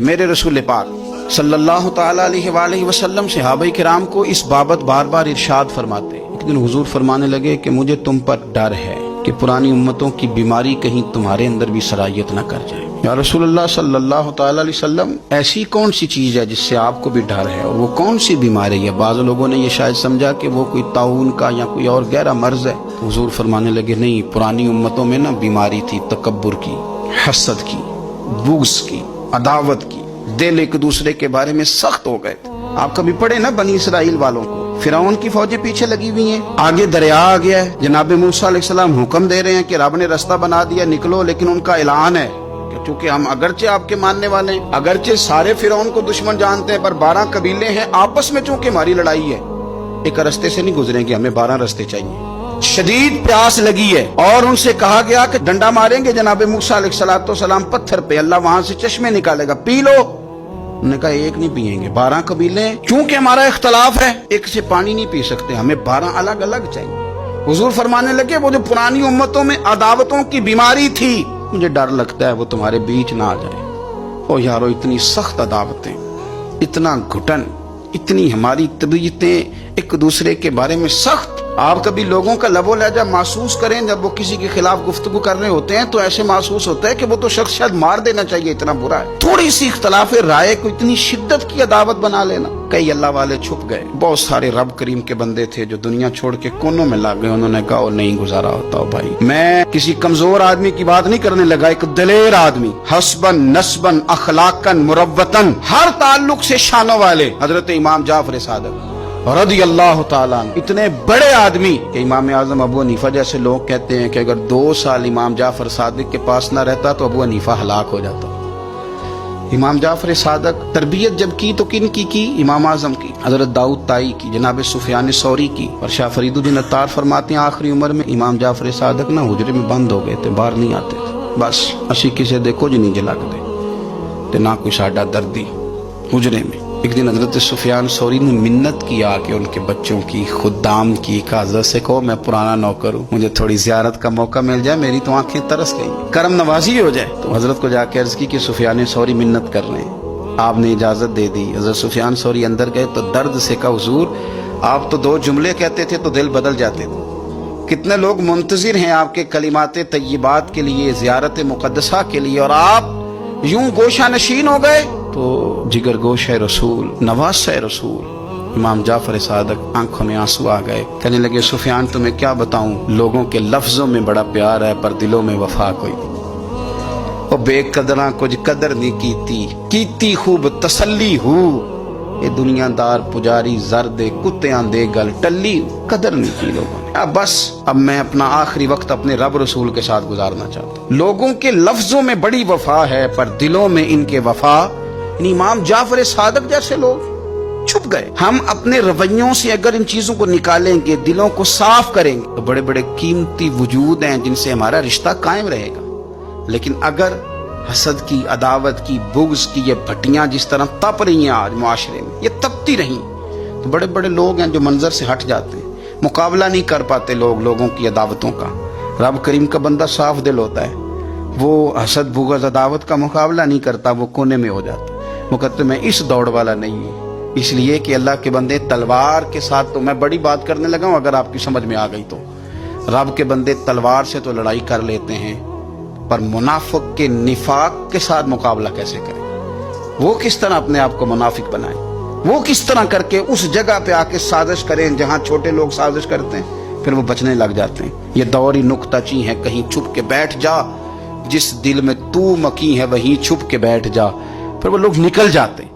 میرے رسول پاک صلی اللہ تعالی علیہ وآلہ وسلم صحابہ کرام کو اس بابت بار بار ارشاد فرماتے. ایک دن حضور فرمانے لگے کہ مجھے تم پر ڈر ہے کہ پرانی امتوں کی بیماری کہیں تمہارے اندر بھی سرایت نہ کر جائے. یا رسول اللہ صلی اللہ تعالی علیہ وسلم، ایسی کون سی چیز ہے جس سے آپ کو بھی ڈر ہے، اور وہ کون سی بیماری ہے؟ بعض لوگوں نے یہ شاید سمجھا کہ وہ کوئی طاعون کا یا کوئی اور گہرا مرض ہے. حضور فرمانے لگے نہیں، پرانی امتوں میں نا بیماری تھی تکبر کی، حسد کی، بغض کی، عداوت کی. دل ایک دوسرے کے بارے میں سخت ہو گئے تھے. آپ کبھی پڑھے نا بنی اسرائیل والوں کو، فرعون کی فوجیں پیچھے لگی ہوئی ہیں، آگے دریا آ گیا ہے، جناب موسیٰ علیہ السلام حکم دے رہے ہیں کہ رب نے رستہ بنا دیا نکلو، لیکن ان کا اعلان ہے کہ چونکہ ہم اگرچہ آپ کے ماننے والے ہیں، اگرچہ سارے فرعون کو دشمن جانتے ہیں، پر 12 قبیلے ہیں، آپس میں چونکہ ہماری لڑائی ہے، ایک رستے سے نہیں گزریں گے، ہمیں 12 رستے چاہیے. شدید پیاس لگی ہے اور ان سے کہا گیا کہ ڈنڈا ماریں گے جناب موسیٰ علیہ السلام پتھر پہ، اللہ وہاں سے چشمے نکالے گا، پی لو. انہوں نے کہا ایک نہیں پیئیں گے، 12 قبیلے چونکہ ہمارا اختلاف ہے، ایک سے پانی نہیں پی سکتے، ہمیں 12 الگ الگ چاہیے. حضور فرمانے لگے وہ جو پرانی امتوں میں عداوتوں کی بیماری تھی، مجھے ڈر لگتا ہے وہ تمہارے بیچ نہ آ جائے. او یارو، اتنی سخت عداوتیں، اتنا گھٹن، اتنی ہماری طبیعتیں ایک دوسرے کے بارے میں سخت. آپ کبھی لوگوں کا لب و لہجہ محسوس کریں، جب وہ کسی کے خلاف گفتگو کر رہے ہوتے ہیں تو ایسے محسوس ہوتا ہے کہ وہ تو شخص شاید مار دینا چاہیے، اتنا برا ہے. تھوڑی سی اختلاف رائے کو اتنی شدت کی عداوت بنا لینا. کئی اللہ والے چھپ گئے، بہت سارے رب کریم کے بندے تھے جو دنیا چھوڑ کے کونوں میں لگ گئے. انہوں نے کہا نہیں گزارا ہوتا ہو بھائی. میں کسی کمزور آدمی کی بات نہیں کرنے لگا، ایک دلیر آدمی، حسبن نسبن اخلاقن مروتن، ہر تعلق سے شانوں والے حضرت امام جعفر صادق رضی اللہ تعالیٰ عنہ. اتنے بڑے آدمی کہ امام اعظم ابو حنیفہ جیسے لوگ کہتے ہیں کہ اگر 2 سال امام جعفر صادق کے پاس نہ رہتا تو ابو حنیفہ ہلاک ہو جاتا. امام جعفر صادق تربیت جب کی تو کن کی؟ امام اعظم کی، حضرت داؤد طائی کی، جناب سفیان ثوری کی. اور شاہ فرید الدین عطار فرماتے ہیں آخری عمر میں امام جعفر صادق نہ حجرے میں بند ہو گئے تھے، باہر نہیں آتے تھے. بس اسی کسے دیکھو جو نہیں جلا دے تے نہ کوئی ساڈا دردی حجرے میں. ایک دن حضرت سفیان ثوری نے منت کیا کہ ان کے بچوں کی، خدام کی، کہ حضرت سے کہو میں پرانا نوکر ہوں، مجھے تھوڑی زیارت کا موقع مل جائے، میری تو آنکھیں ترس گئی، کرم نوازی ہو جائے. تو حضرت کو جا کے عرض کی کہ سفیان ثوری منت کر رہے ہیں. آپ نے اجازت دے دی. حضرت سفیان ثوری اندر گئے تو درد سے کہا حضور آپ تو 2 جملے کہتے تھے تو دل بدل جاتے تھے. کتنے لوگ منتظر ہیں آپ کے کلمات طیبات کے لیے، زیارت مقدسہ کے لیے، اور آپ یوں گوشہ نشین ہو گئے. تو جگر گوش ہے رسول، نواز ہے رسول. امام جعفر صادق آنکھوں میں آنسو آ گئے، کہنے لگے سفیان تمہیں کیا بتاؤں، لوگوں کے لفظوں میں بڑا پیار ہے پر دلوں میں وفا کوئی نہیں. اور بے قدراں کچھ قدر نہیں کیتی خوب تسلی ہو، یہ دنیا دار پجاری زردے کتیاں دے گل ٹلی، قدر نہیں کی لوگوں نے. اب میں اپنا آخری وقت اپنے رب رسول کے ساتھ گزارنا چاہتا ہوں. لوگوں کے لفظوں میں بڑی وفا ہے پر دلوں میں ان کے وفا. امام جعفر صادق جیسے لوگ چھپ گئے. ہم اپنے رویوں سے اگر ان چیزوں کو نکالیں گے، دلوں کو صاف کریں گے، تو بڑے بڑے قیمتی وجود ہیں جن سے ہمارا رشتہ قائم رہے گا. لیکن اگر حسد کی، عداوت کی، بغض کی یہ بھٹیاں جس طرح تپ رہی ہیں آج معاشرے میں، یہ تپتی رہیں، تو بڑے بڑے لوگ ہیں جو منظر سے ہٹ جاتے ہیں، مقابلہ نہیں کر پاتے لوگوں کی عداوتوں کا. رب کریم کا بندہ صاف دل ہوتا ہے، وہ حسد بغض عداوت کا مقابلہ نہیں کرتا، وہ کونے میں ہو جاتا. وہ کہتے میں اس دوڑ والا نہیں ہوں. اس لیے کہ اللہ کے بندے تلوار کے ساتھ، تو میں بڑی بات کرنے لگا ہوں اگر آپ کی سمجھ میں آ گئی تو، رب کے بندے تلوار سے تو لڑائی کر لیتے ہیں، پر منافق کے نفاق کے ساتھ مقابلہ کیسے کریں؟ وہ کس طرح اپنے آپ کو منافق بنائیں؟ وہ کس طرح کر کے اس جگہ پہ آ کے سازش کریں جہاں چھوٹے لوگ سازش کرتے ہیں، پھر وہ بچنے لگ جاتے ہیں. یہ دور ہی نکتہ چی ہے، کہیں چھپ کے بیٹھ جا، جس دل میں تو مکی ہے وہیں چھپ کے بیٹھ جا، پھر وہ لوگ نکل جاتے ہیں.